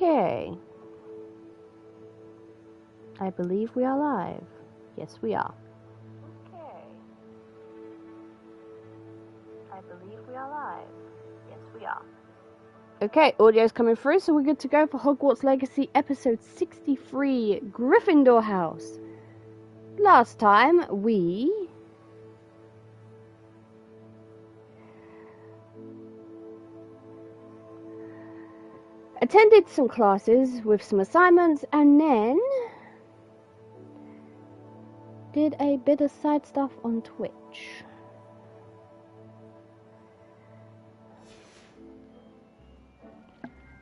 Okay. I believe we are live. Yes, we are. Okay. I believe we are live. Yes, we are. Okay, audio's coming through, so we're good to go for Hogwarts Legacy episode 63, Gryffindor House. Last time, we attended some classes with some assignments, and then did a bit of side stuff on Twitch.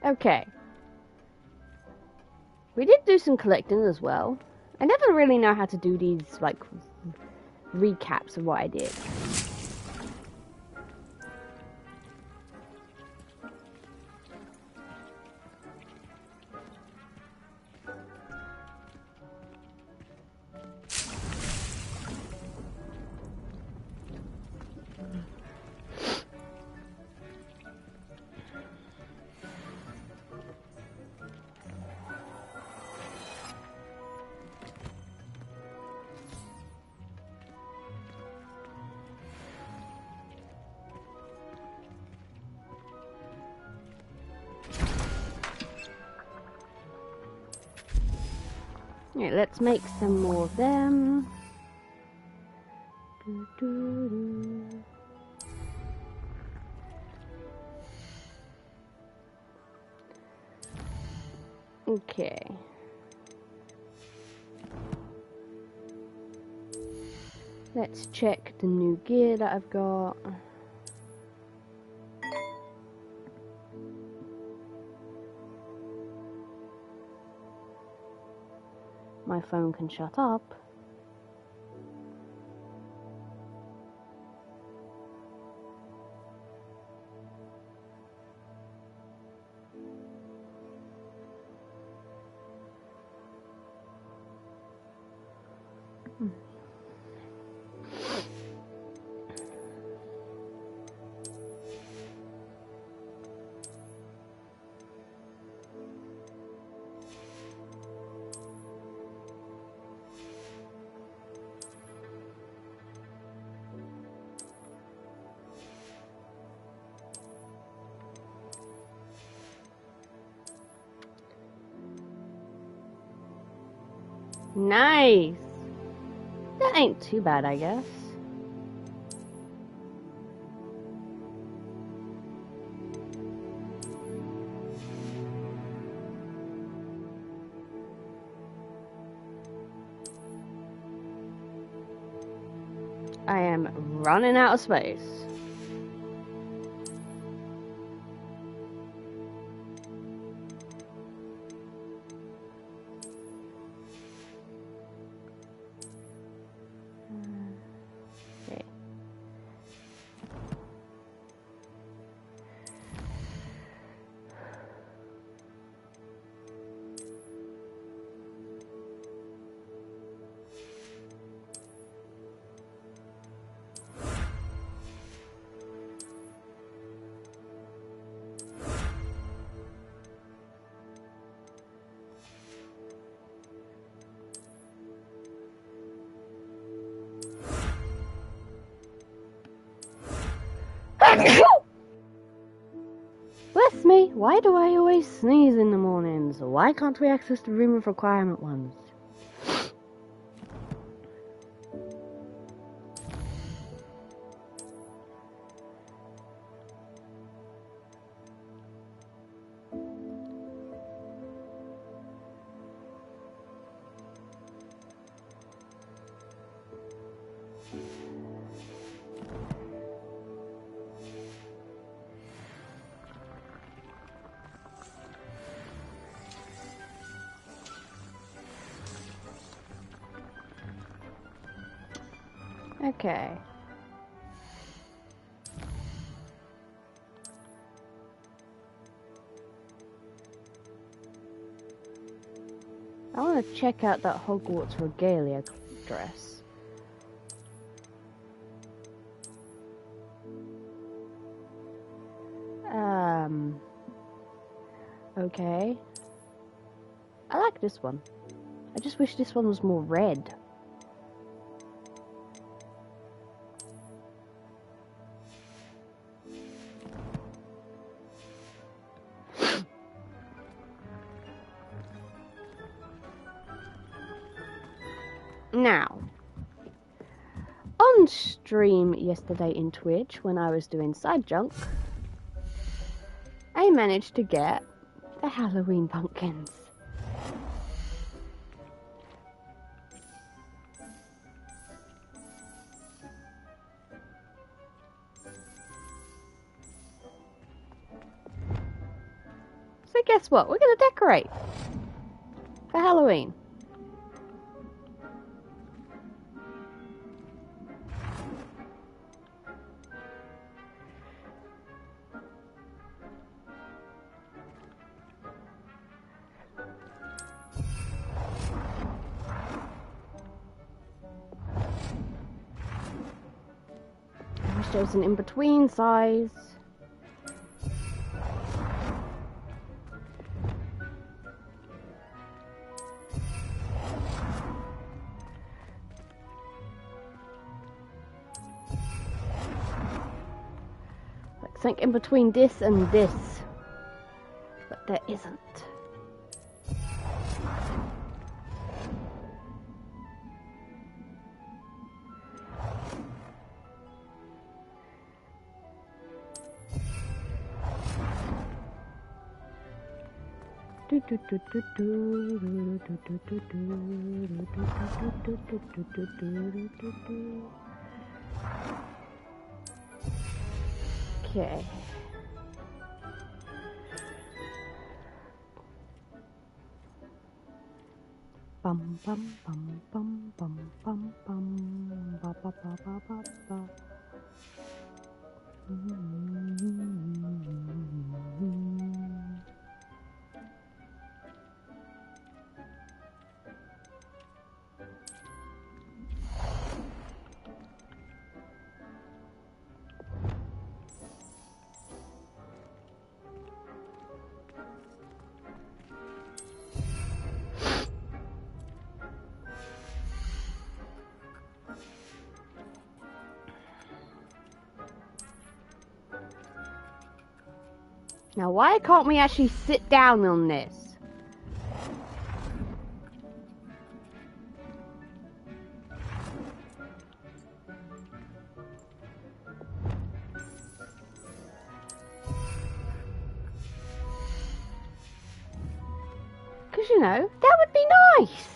Okay. We did do some collecting as well. I never really know how to do these, like, recaps of what I did. Yeah, let's make some more of them. Okay. Let's check the new gear that I've got. My phone can shut up. Nice! That ain't too bad, I guess. I am running out of space. Okay. Bless me, why do I always sneeze in the mornings? Why can't we access the room of requirement ones? Okay. I want to check out that Hogwarts regalia dress. Okay. this one. I just wish this one was more red. Now, on stream yesterday in Twitch, when I was doing side junk, I managed to get the Halloween pumpkins. So guess what? We're going to decorate for Halloween. I wish there was an in-between size. Like in between this and this, but there isn't. Okay. Bum bum bum bum bum bum bum ba ba ba ba ba ba. Now, why can't we actually sit down on this? Because, you know, that would be nice.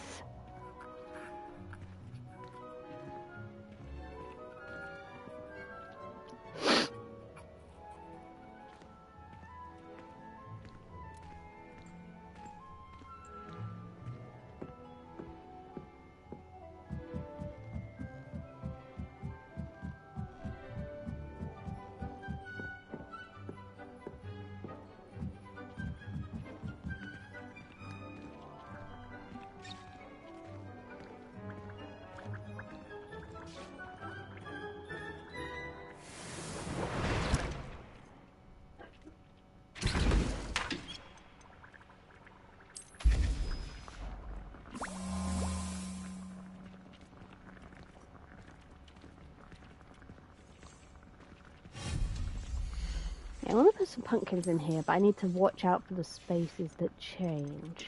I want to put some pumpkins in here, but I need to watch out for the spaces that change.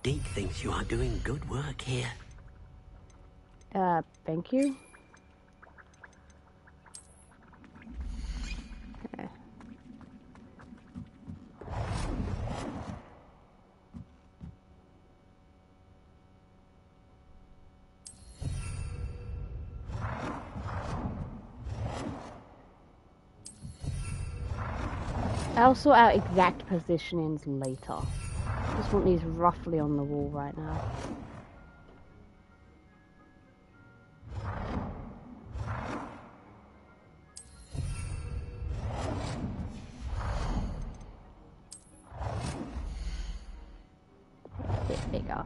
Deke thinks you are doing good work here. Thank you. I'll sort out exact positionings later. Just want these roughly on the wall right now. A bit bigger.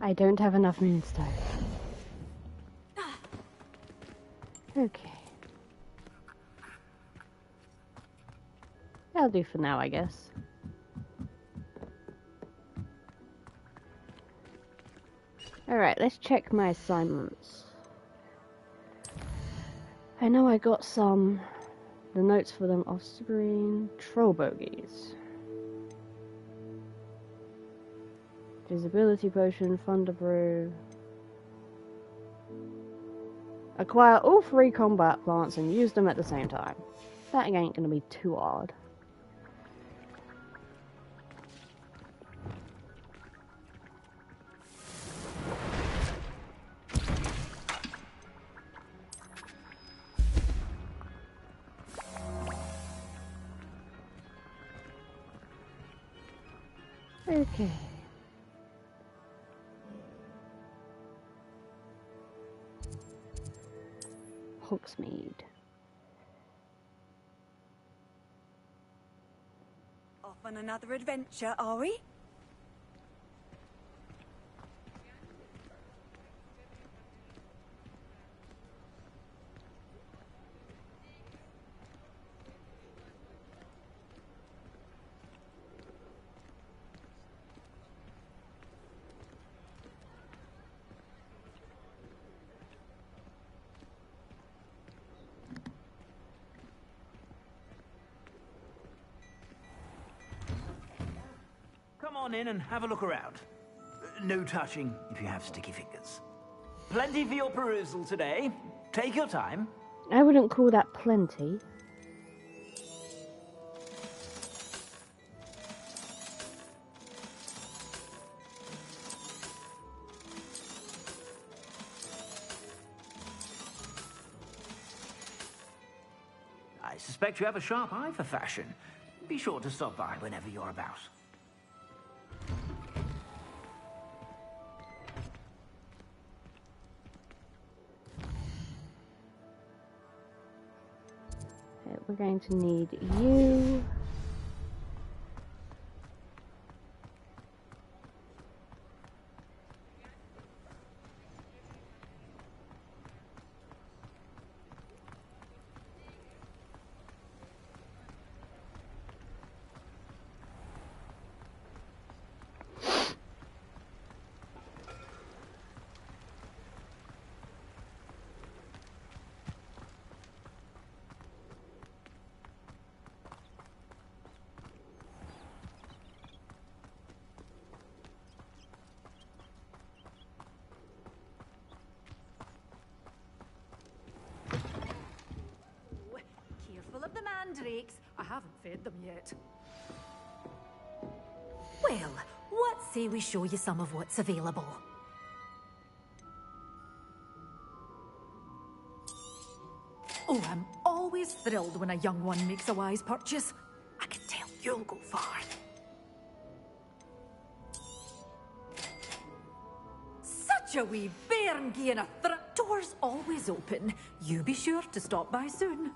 I don't have enough moonstone. Okay. That'll do for now, I guess. Alright, let's check my assignments. I know I got some. The notes for them off screen. Troll bogies. Visibility potion, thunder brew. Acquire all 3 combat plants and use them at the same time. That ain't gonna be too hard. Okay. Hogsmeade. Off on another adventure, are we? Come on in and have a look around. No touching if you have sticky fingers. Plenty for your perusal today. Take your time. I wouldn't call that plenty. I suspect you have a sharp eye for fashion. Be sure to stop by whenever you're about. We're going to need you. Of the mandrakes. I haven't fed them yet. Well, what say we show you some of what's available? Oh, I'm always thrilled when a young one makes a wise purchase. I can tell you'll go far. Such a wee bairn gaeing a door's always open. You be sure to stop by soon.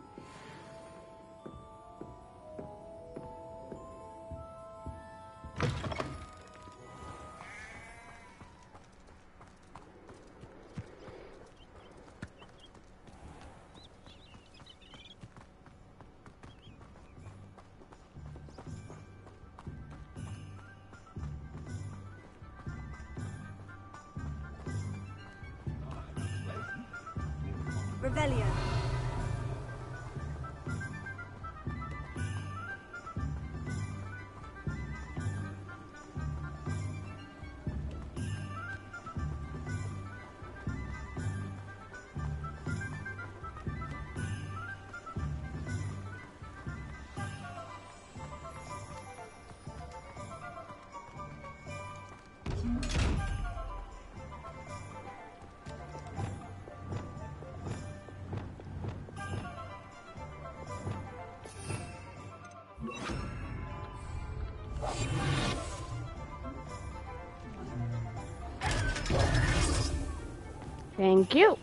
Revelio. Thank you.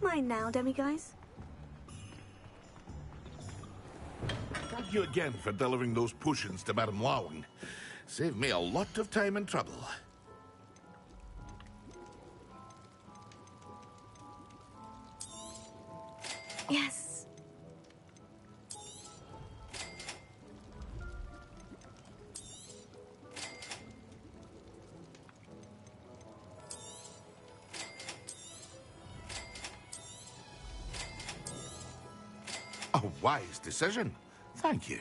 Mine now, demiguise. Thank you again for delivering those potions to Madame Lawing. Saved me a lot of time and trouble. Yes. A wise decision. Thank you.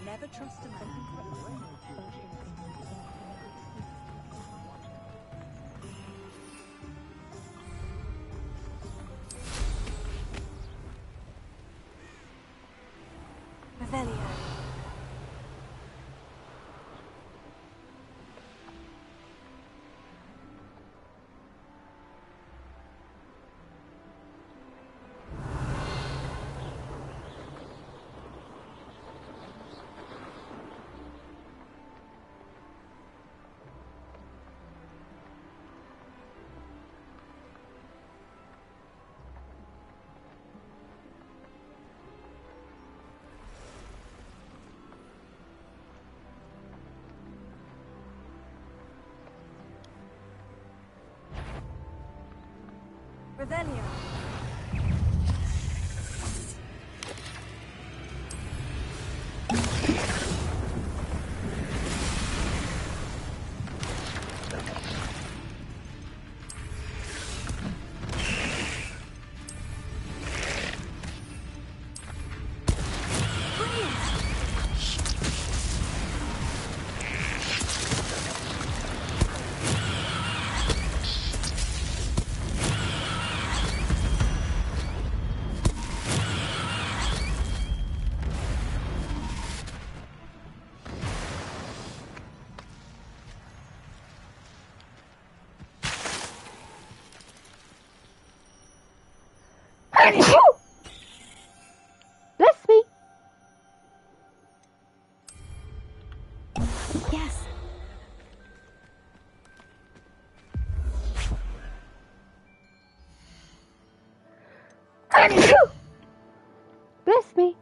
Never trust a man. Revelio. Revelio. Bless me. Yes. Bless me.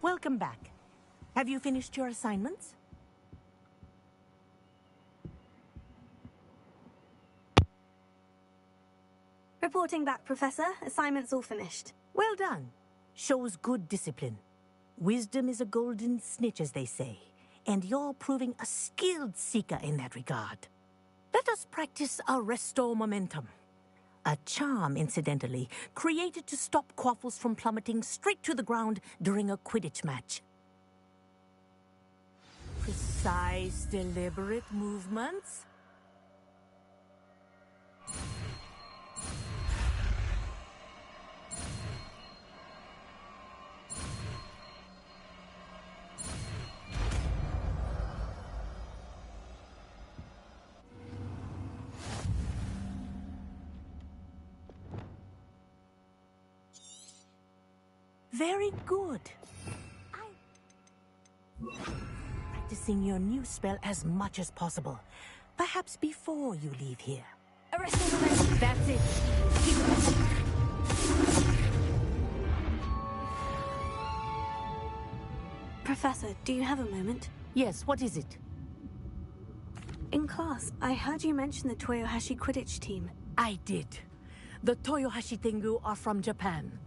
Welcome back. Have you finished your assignments? Reporting back, Professor. Assignment's all finished. Well done. Shows good discipline. Wisdom is a golden snitch, as they say, and you're proving a skilled seeker in that regard. Let us practice our restore momentum. A charm, incidentally, created to stop quaffles from plummeting straight to the ground during a Quidditch match. Precise, deliberate movements. Very good. Practicing your new spell as much as possible. Perhaps before you leave here. Arresting the That's it. Keep it. Professor, do you have a moment? Yes, what is it? In class, I heard you mention the Toyohashi Quidditch team. I did. The Toyohashi Tengu are from Japan.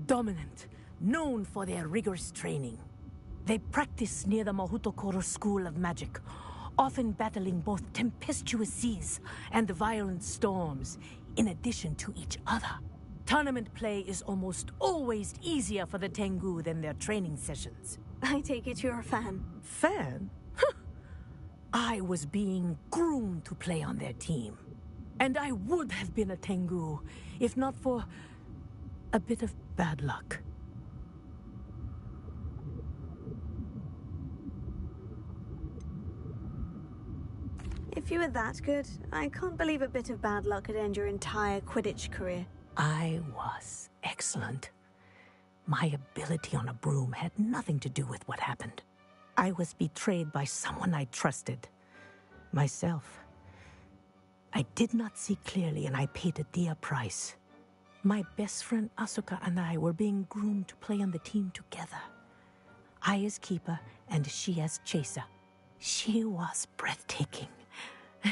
Dominant, known for their rigorous training. They practice near the Mahutokoro School of Magic, often battling both tempestuous seas and violent storms, in addition to each other. Tournament play is almost always easier for the Tengu than their training sessions. I take it you're a fan. Fan? I was being groomed to play on their team. And I would have been a Tengu, if not for a bit of bad luck. If you were that good, I can't believe a bit of bad luck could end your entire Quidditch career. I was excellent. My ability on a broom had nothing to do with what happened. I was betrayed by someone I trusted. Myself. I did not see clearly, and I paid a dear price. My best friend Asuka and I were being groomed to play on the team together. I as keeper, and she as chaser. She was breathtaking.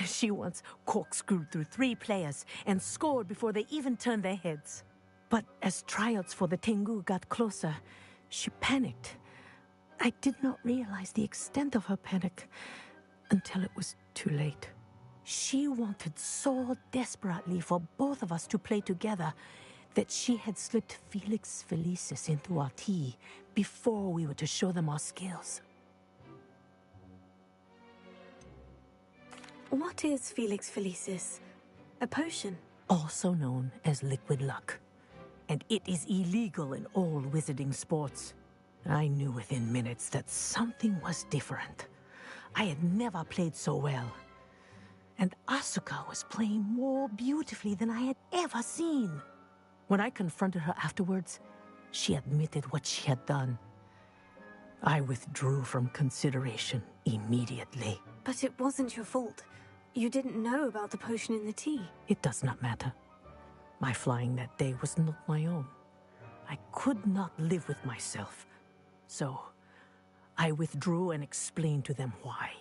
She once corkscrewed through 3 players and scored before they even turned their heads. But as tryouts for the Tengu got closer, she panicked. I did not realize the extent of her panic until it was too late. She wanted so desperately for both of us to play together that she had slipped Felix Felicis into our tea before we were to show them our skills. What is Felix Felicis? A potion? Also known as liquid luck. And it is illegal in all wizarding sports. I knew within minutes that something was different. I had never played so well. And Asuka was playing more beautifully than I had ever seen. When I confronted her afterwards, she admitted what she had done. I withdrew from consideration immediately. But it wasn't your fault. You didn't know about the potion in the tea. It does not matter. My flying that day was not my own. I could not live with myself. So, I withdrew and explained to them why.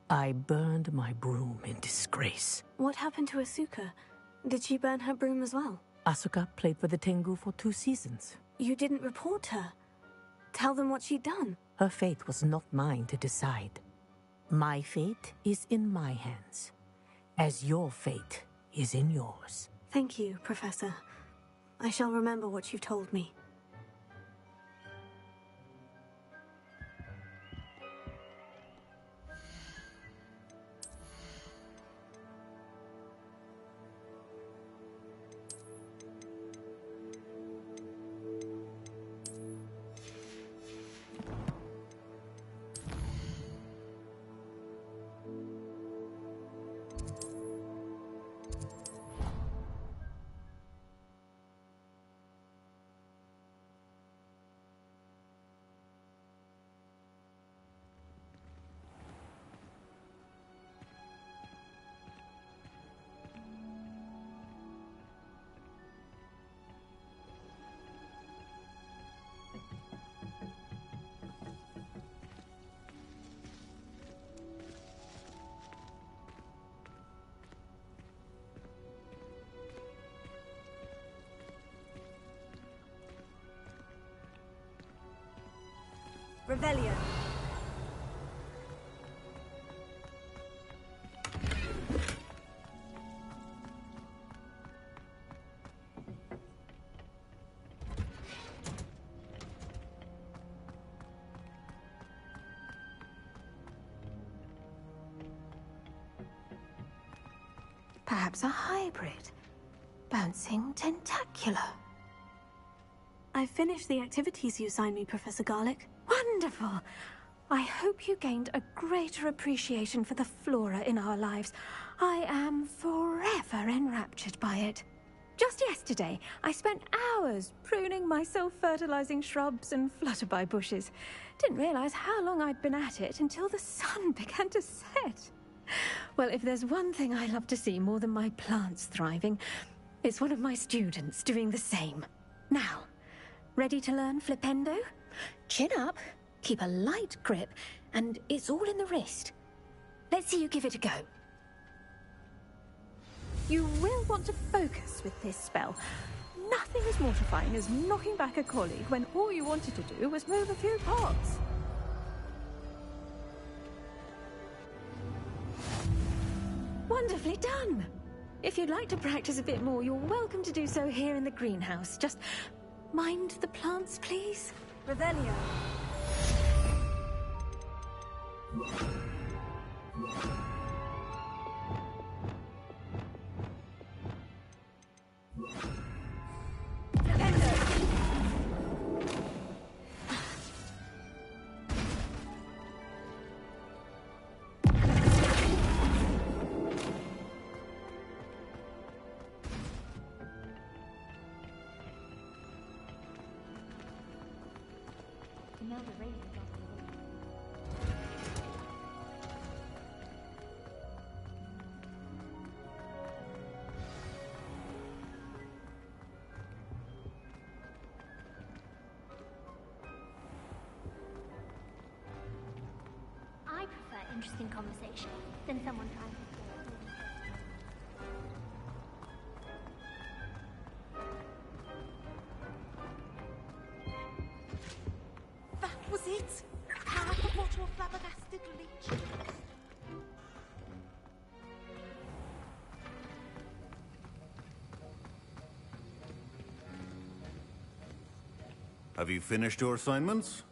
I burned my broom in disgrace. What happened to Asuka? Did she burn her broom as well? Asuka played for the Tengu for 2 seasons. You didn't report her. Tell them what she'd done. Her fate was not mine to decide. My fate is in my hands, as your fate is in yours. Thank you, Professor. I shall remember what you've told me. Revelio. perhaps a hybrid. Bouncing tentacular. I finished the activities you assigned me, Professor Garlick. Wonderful! I hope you gained a greater appreciation for the flora in our lives. I am forever enraptured by it. Just yesterday, I spent hours pruning my self-fertilizing shrubs and flutterby bushes. Didn't realize how long I'd been at it until the sun began to set. Well, if there's one thing I love to see more than my plants thriving, it's one of my students doing the same. Now, ready to learn Flipendo? Chin up, keep a light grip, and it's all in the wrist. Let's see you give it a go. You will want to focus with this spell. Nothing as mortifying as knocking back a colleague when all you wanted to do was move a few pots. Wonderfully done! If you'd like to practice a bit more, you're welcome to do so here in the greenhouse. Just mind the plants, please. Revelio. I prefer interesting conversation than someone trying to That was it! Half of what your flabbergasted leech. Have you finished your assignments?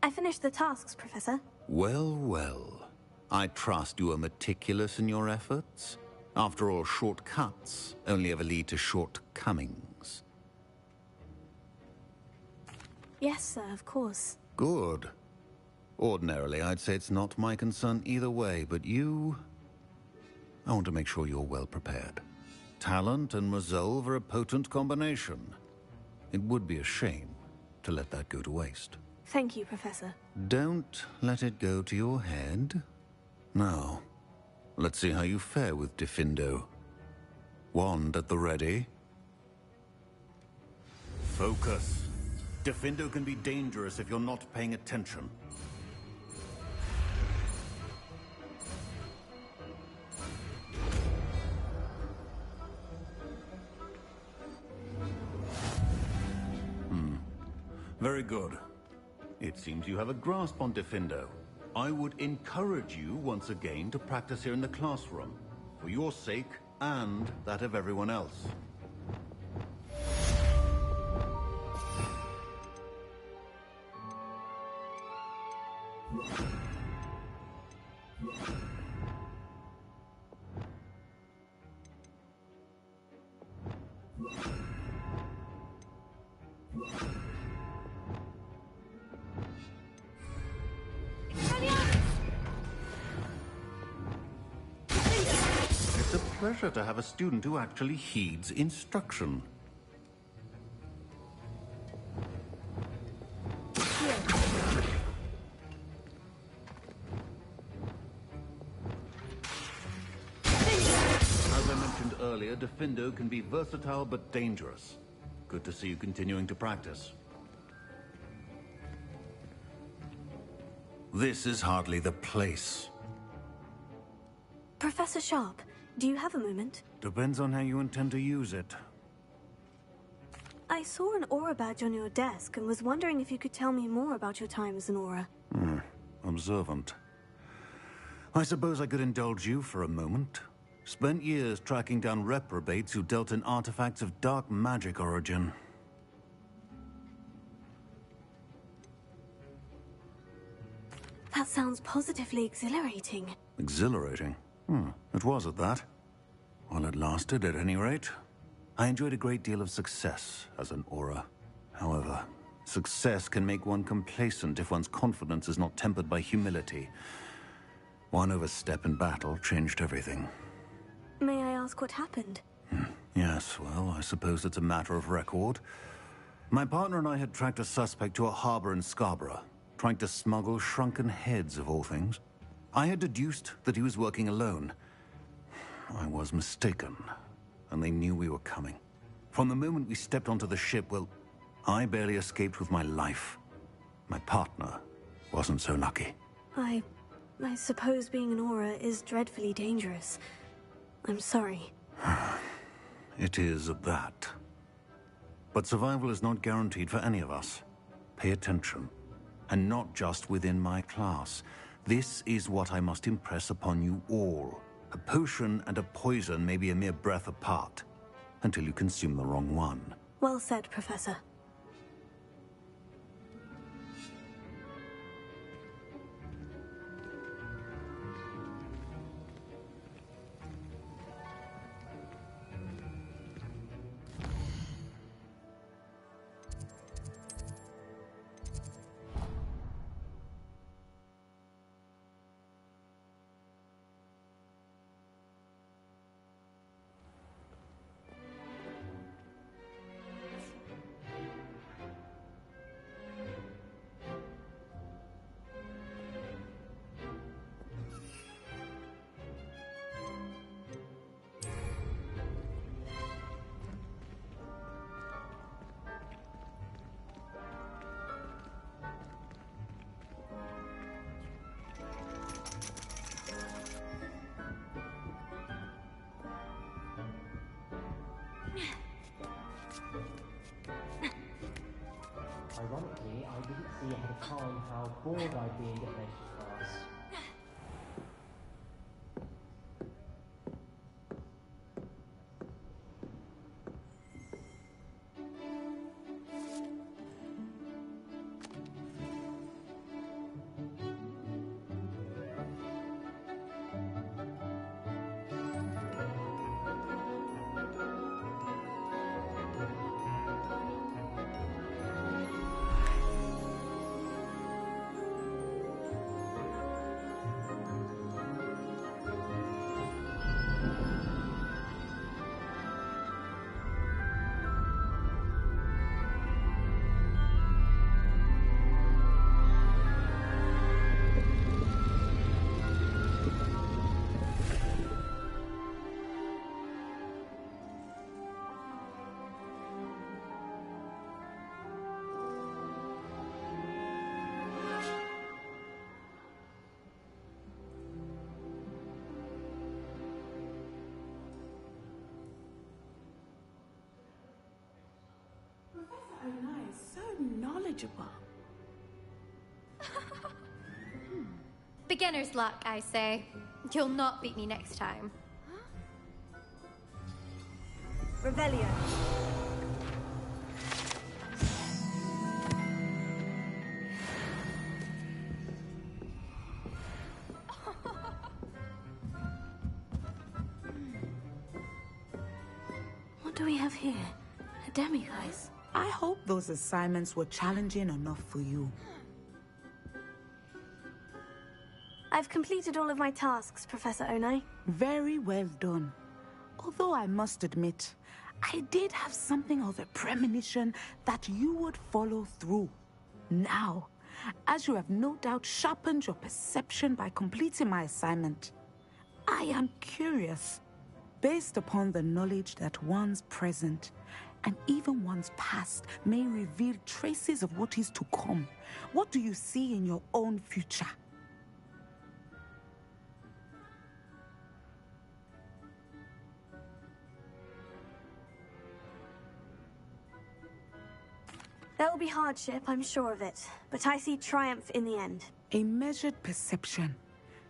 I finished the tasks, Professor. Well, well. I trust you are meticulous in your efforts. After all, shortcuts only ever lead to shortcomings. Yes, sir, of course. Good. Ordinarily, I'd say it's not my concern either way, but you... I want to make sure you're well prepared. Talent and resolve are a potent combination. It would be a shame to let that go to waste. Thank you, Professor. Don't let it go to your head. Now, let's see how you fare with Gryffindor. Wand at the ready. Focus. Gryffindor can be dangerous if you're not paying attention. Very good. It seems you have a grasp on Gryffindor. I would encourage you once again to practice here in the classroom, for your sake and that of everyone else. It's a pleasure to have a student who actually heeds instruction. As I mentioned earlier, Gryffindor can be versatile but dangerous. Good to see you continuing to practice. This is hardly the place. Professor Sharp, do you have a moment? Depends on how you intend to use it. I saw an aura badge on your desk and was wondering if you could tell me more about your time as an aura. Observant. I suppose I could indulge you for a moment. Spent years tracking down reprobates who dealt in artifacts of dark magic origin. That sounds positively exhilarating. Exhilarating? It was at that. While it lasted, at any rate, I enjoyed a great deal of success as an aura. However, success can make one complacent if one's confidence is not tempered by humility. One overstep in battle changed everything. May I ask what happened? Yes, well, I suppose it's a matter of record. My partner and I had tracked a suspect to a harbor in Scarborough, trying to smuggle shrunken heads of all things. I had deduced that he was working alone. I was mistaken, and they knew we were coming. From the moment we stepped onto the ship, well, I barely escaped with my life. My partner wasn't so lucky. I suppose being an aura is dreadfully dangerous. I'm sorry. It is at that. But survival is not guaranteed for any of us. Pay attention. And not just within my class. This is what I must impress upon you all. A potion and a poison may be a mere breath apart, until you consume the wrong one. Well said, Professor. Ironically, I didn't see ahead of time how bored I'd be in Nature class. knowledgeable. Beginner's luck, I say. You'll not beat me next time. Revelio. What do we have here? A demiguise. I hope those assignments were challenging enough for you. I've completed all of my tasks, Professor Onai. Very well done. Although I must admit, I did have something of a premonition that you would follow through. Now, as you have no doubt sharpened your perception by completing my assignment, I am curious, based upon the knowledge that one's present and even one's past may reveal traces of what is to come. What do you see in your own future? There will be hardship, I'm sure of it, but I see triumph in the end. A measured perception.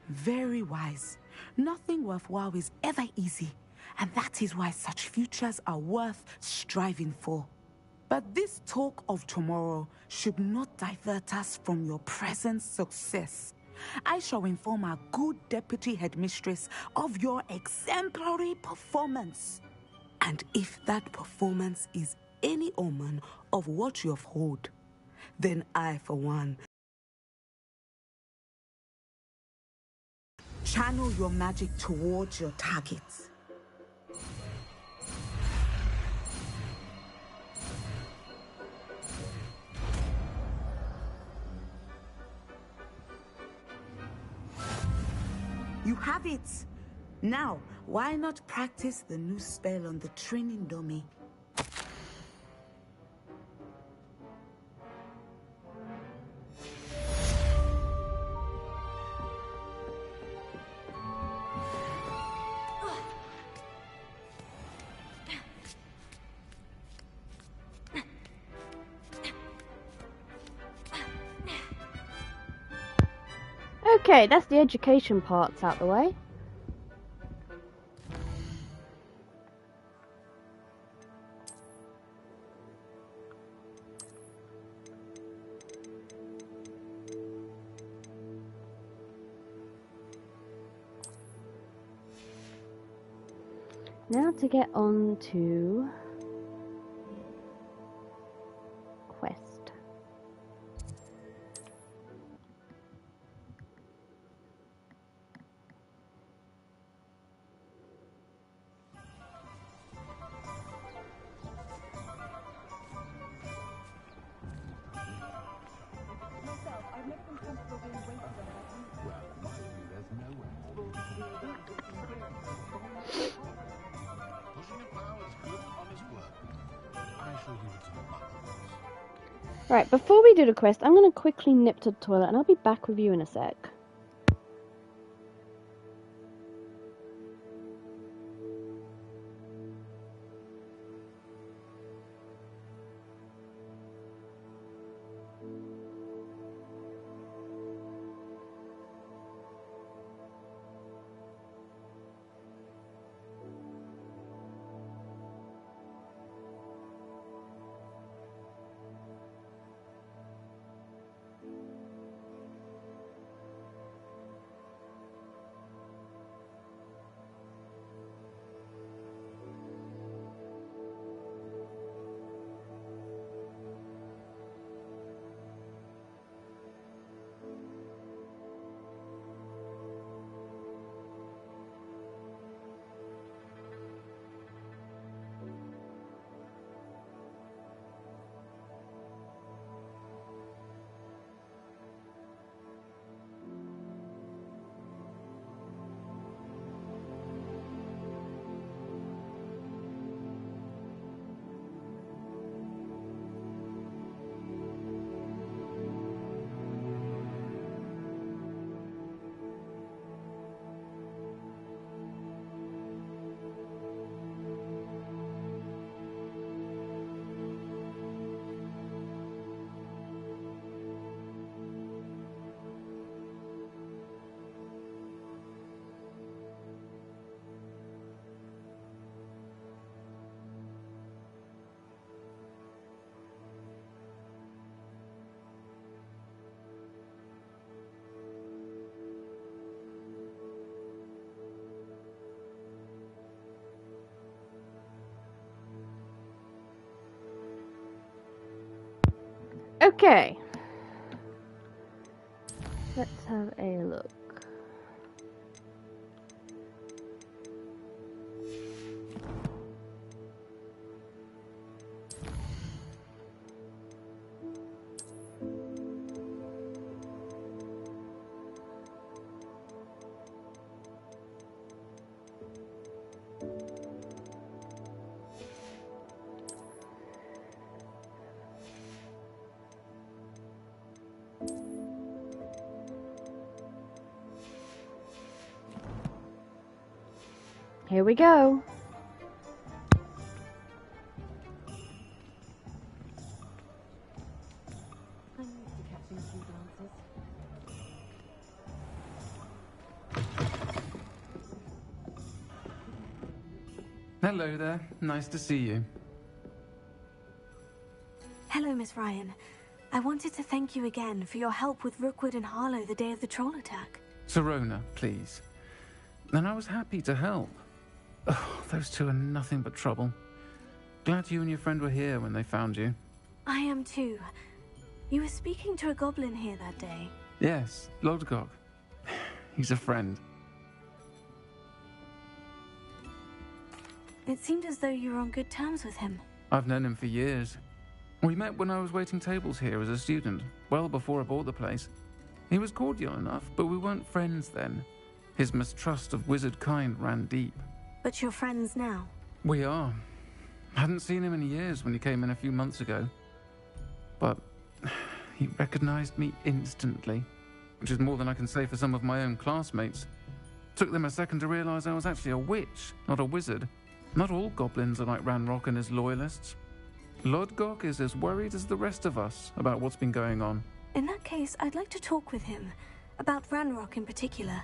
Very wise. Nothing worthwhile is ever easy, and that is why such futures are worth striving for. But this talk of tomorrow should not divert us from your present success. I shall inform our good deputy headmistress of your exemplary performance. And if that performance is any omen of what you have heard, then I, for one, channel your magic towards your targets. You have it! Now, why not practice the new spell on the training dummy? Okay, that's the education parts out the way. Now to get on to quest. Right, before we do the quest, I'm going to quickly nip to the toilet and I'll be back with you in a sec. Okay. Let's have a look. Here we go. Hello there. Nice to see you. Hello, Miss Ryan. I wanted to thank you again for your help with Rookwood and Harlow the day of the troll attack. Sirona, please. And I was happy to help. Oh, those two are nothing but trouble. Glad you and your friend were here when they found you. I am too. You were speaking to a goblin here that day. Yes, Lodgok. He's a friend. It seemed as though you were on good terms with him. I've known him for years. We met when I was waiting tables here as a student, well before I bought the place. He was cordial enough, but we weren't friends then. His mistrust of wizard kind ran deep. But you're friends now? We are. Hadn't seen him in years when he came in a few months ago. But he recognized me instantly, which is more than I can say for some of my own classmates. Took them a second to realize I was actually a witch, not a wizard. Not all goblins are like Ranrock and his loyalists. Lodgok is as worried as the rest of us about what's been going on. In that case, I'd like to talk with him. About Ranrock in particular.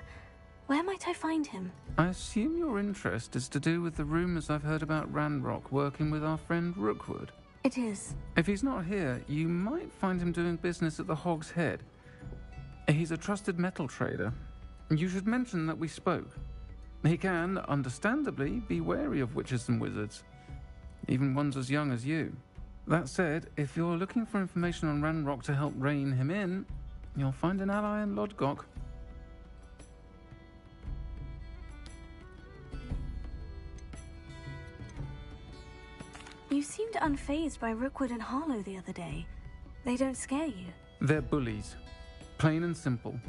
Where might I find him? I assume your interest is to do with the rumors I've heard about Ranrock working with our friend Rookwood. It is. If he's not here, you might find him doing business at the Hog's Head. He's a trusted metal trader. You should mention that we spoke. He can, understandably, be wary of witches and wizards, even ones as young as you. That said, if you're looking for information on Ranrock to help rein him in, you'll find an ally in Lodgok. You seemed unfazed by Rookwood and Harlow the other day. They don't scare you. They're bullies. Plain and simple.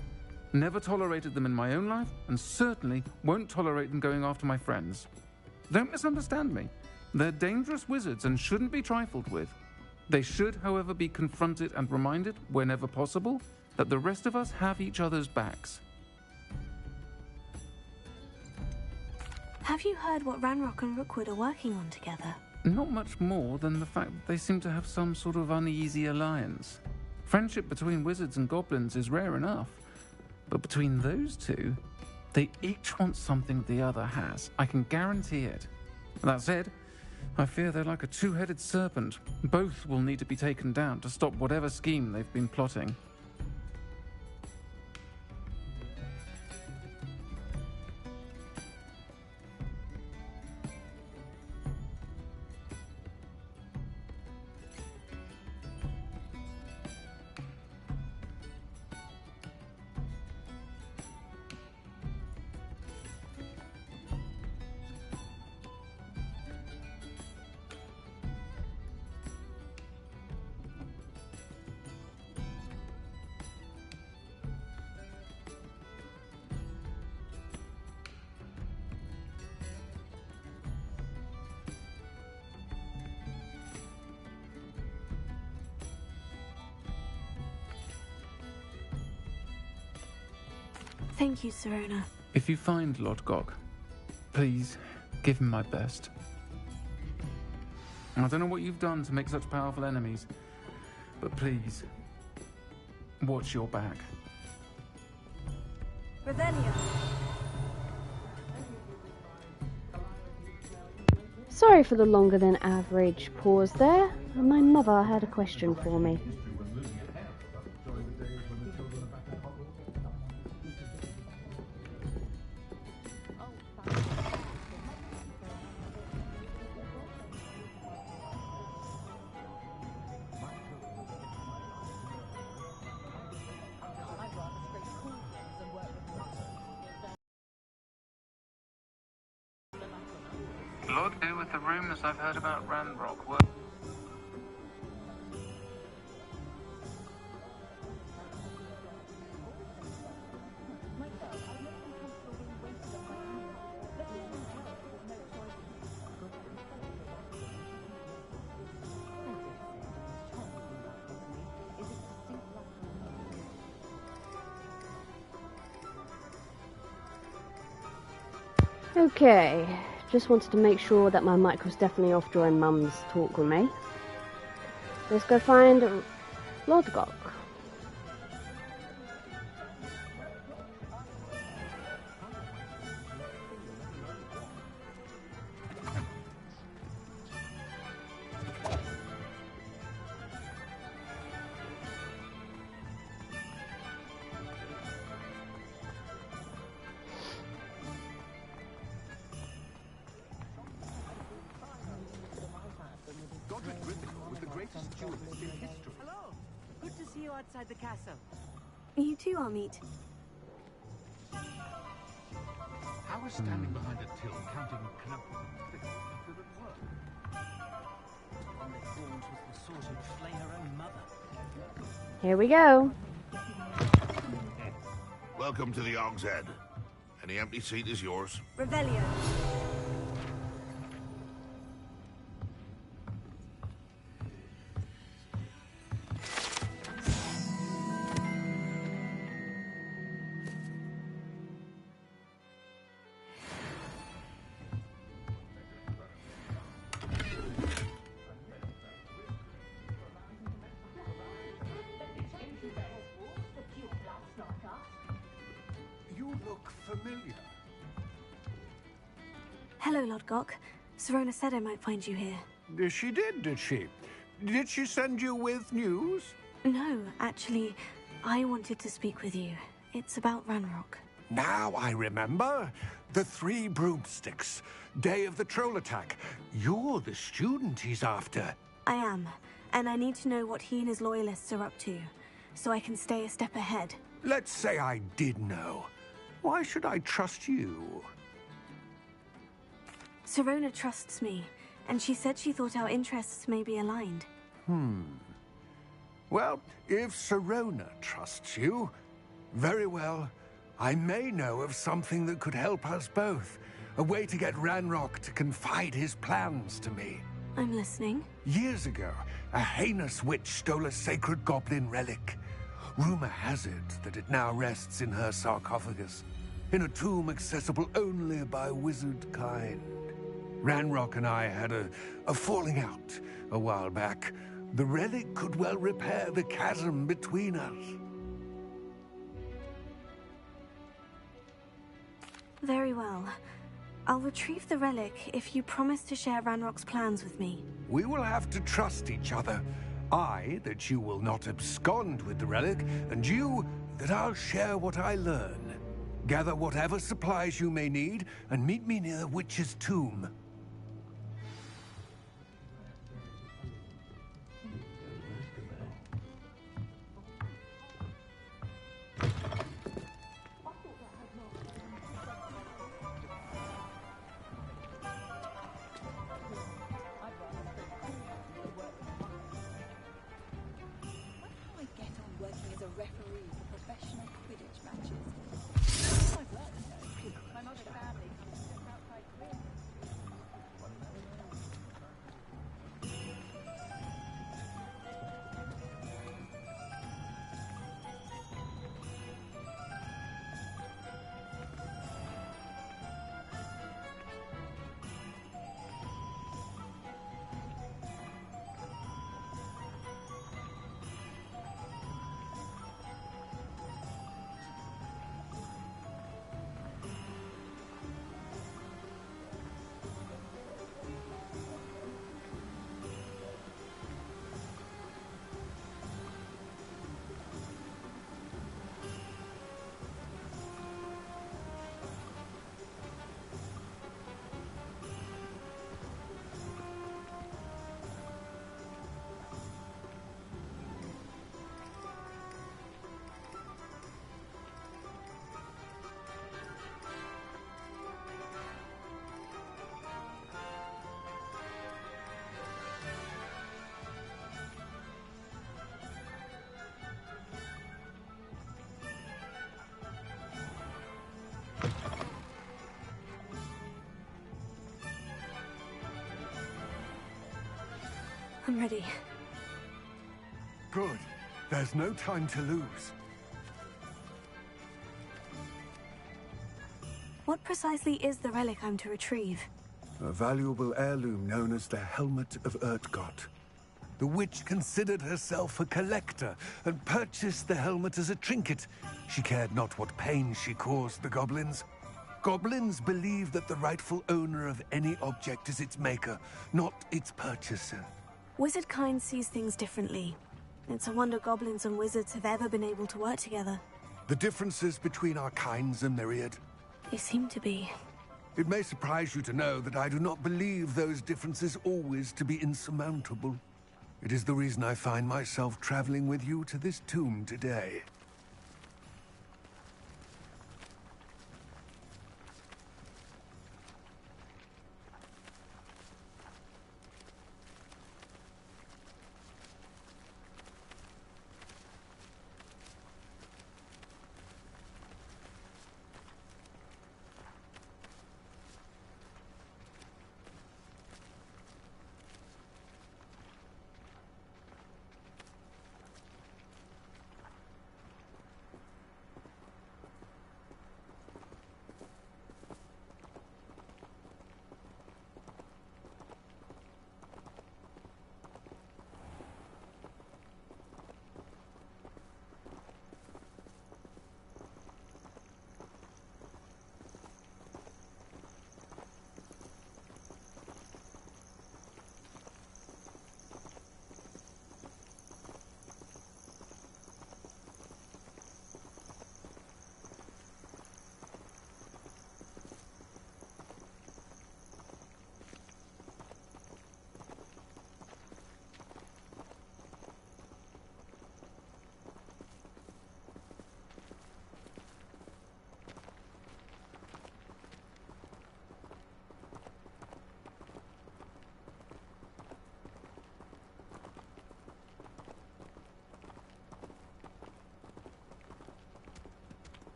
Never tolerated them in my own life, and certainly won't tolerate them going after my friends. Don't misunderstand me. They're dangerous wizards and shouldn't be trifled with. They should, however, be confronted and reminded, whenever possible, that the rest of us have each other's backs. Have you heard what Ranrock and Rookwood are working on together? Not much more than the fact that they seem to have some sort of uneasy alliance. Friendship between wizards and goblins is rare enough, but between those two, they each want something the other has. I can guarantee it. That said, I fear they're like a two-headed serpent. Both will need to be taken down to stop whatever scheme they've been plotting. Thank you, Sirona. If you find Lodgok, please give him my best. I don't know what you've done to make such powerful enemies, but please, watch your back. Revelio. Sorry for the longer than average pause there. My mother had a question for me. Lord, do with the rumors I've heard about Ranrock. Okay, just wanted to make sure that my mic was definitely off during Mum's talk with me. Let's go find Lodgok. Hello. Good to see you outside the castle. You too, Amit. How is standing behind a till counting good at work? One that Thorns was the sort who'd flay her own mother. Here we go. Welcome to the Og's Head. Any empty seat is yours. Revelio. You look familiar. Hello, Lodgok. Serona said I might find you here. She did she? Did she send you with news? No, actually, I wanted to speak with you. It's about Ranrock. Now I remember. The 3 broomsticks. Day of the troll attack. You're the student he's after. I am, and I need to know what he and his loyalists are up to, so I can stay a step ahead. Let's say I did know. Why should I trust you? Serona trusts me, and she said she thought our interests may be aligned. Well, if Serona trusts you, very well. I may know of something that could help us both. A way to get Ranrock to confide his plans to me. I'm listening. Years ago, a heinous witch stole a sacred goblin relic. Rumor has it that it now rests in her sarcophagus, in a tomb accessible only by wizard kind. Ranrock and I had a falling out a while back. The relic could well repair the chasm between us. Very well. I'll retrieve the relic if you promise to share Ranrock's plans with me. We will have to trust each other. I, that you will not abscond with the relic, and you, that I'll share what I learn. Gather whatever supplies you may need, and meet me near the witch's tomb. I'm ready. Good. There's no time to lose. What precisely is the relic I'm to retrieve? A valuable heirloom known as the Helm of Urtkot. The witch considered herself a collector and purchased the helmet as a trinket. She cared not what pain she caused the goblins. Goblins believe that the rightful owner of any object is its maker, not its purchaser. Wizard kind sees things differently. It's a wonder goblins and wizards have ever been able to work together. The differences between our kinds are myriad. They seem to be. It may surprise you to know that I do not believe those differences always to be insurmountable. It is the reason I find myself traveling with you to this tomb today.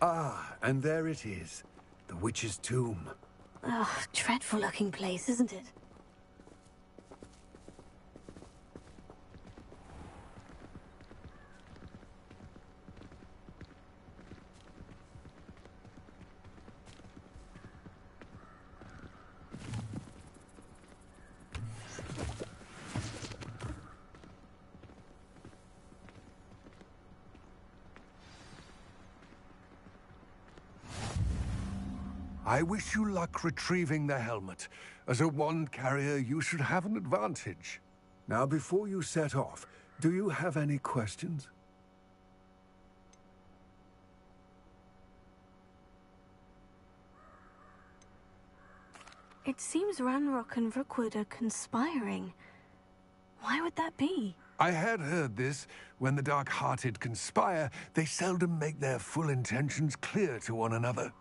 Ah, and there it is. The witch's tomb. Ugh, dreadful looking place, isn't it? I wish you luck retrieving the helmet. As a wand carrier, you should have an advantage. Now, before you set off, do you have any questions? It seems Ranrock and Rookwood are conspiring. Why would that be? I had heard this. When the dark-hearted conspire, they seldom make their full intentions clear to one another.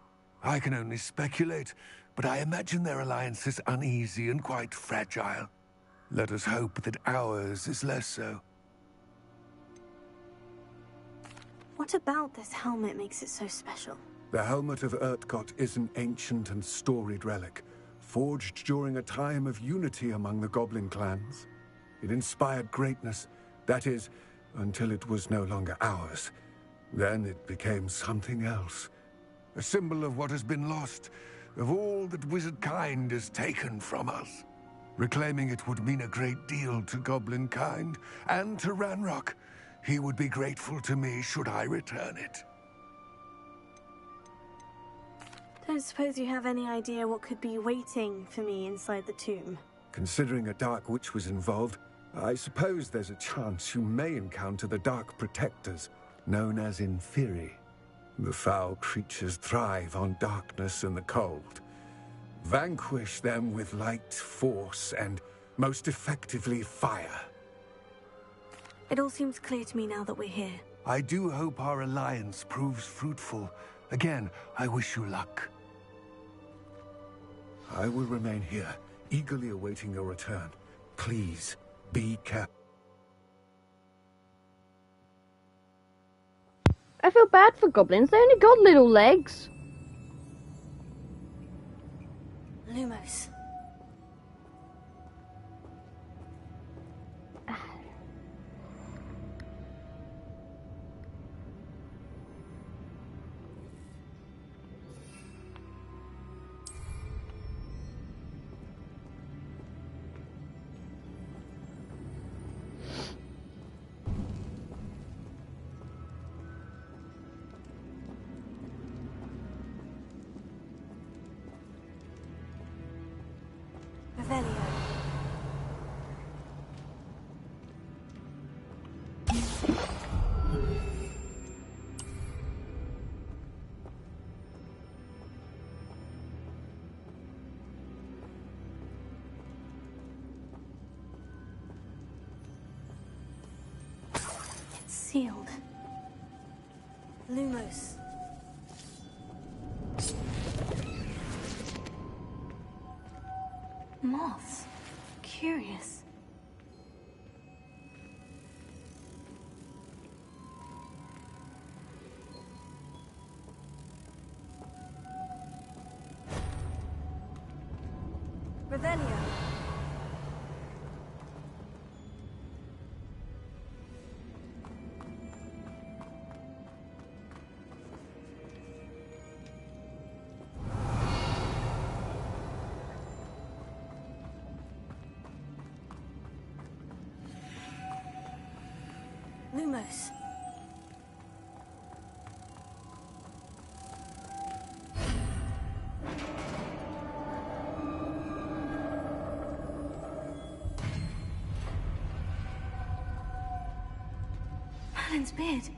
I can only speculate, but I imagine their alliance is uneasy and quite fragile. Let us hope that ours is less so. What about this helmet makes it so special? The Helmet of Urtkot is an ancient and storied relic, forged during a time of unity among the goblin clans. It inspired greatness, that is, until it was no longer ours. Then it became something else. A symbol of what has been lost, of all that wizard kind has taken from us. Reclaiming it would mean a great deal to goblin kind, and to Ranrock. He would be grateful to me should I return it. Don't suppose you have any idea what could be waiting for me inside the tomb? Considering a dark witch was involved, I suppose there's a chance you may encounter the Dark Protectors, known as Inferi. The foul creatures thrive on darkness and the cold. Vanquish them with light, force, and most effectively fire. It all seems clear to me now that we're here. I do hope our alliance proves fruitful, Again, I wish you luck. I will remain here, eagerly awaiting your return. Please, be careful. I feel bad for goblins. They only got little legs. Lumos. Sealed. Lumos. Moths. Curious. Revelio. Lumos. Merlin's beard.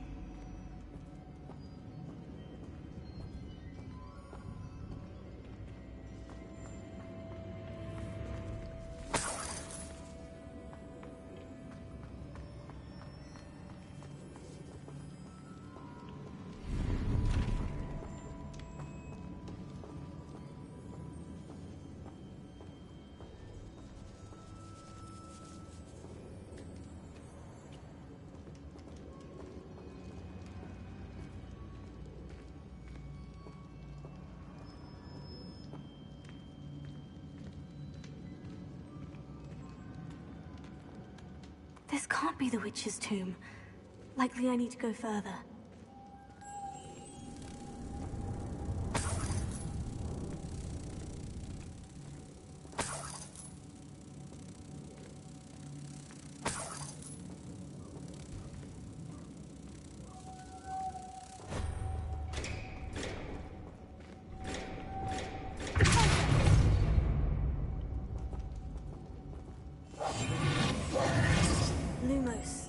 This can't be the witch's tomb. Likely I need to go further. Lumos.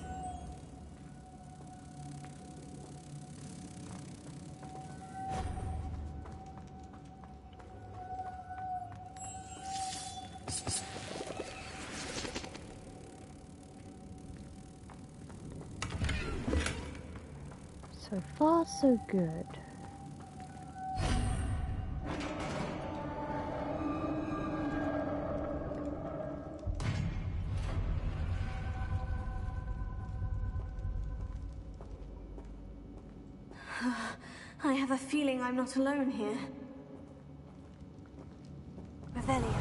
So far, so good. I have a feeling I'm not alone here. Revelio.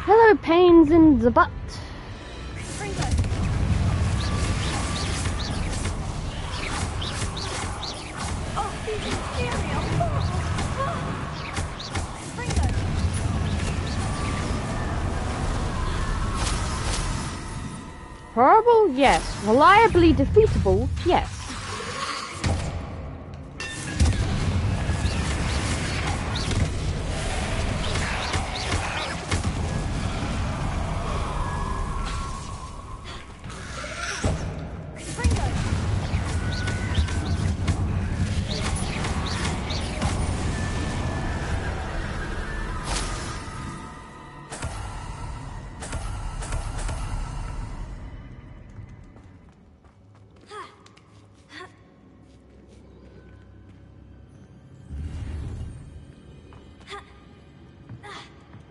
Hello, pains in the butt. Horrible? Yes. Reliably defeatable? Yes.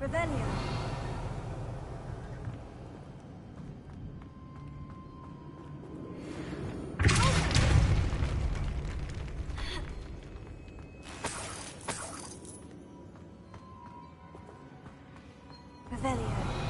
Revelio. Revelio.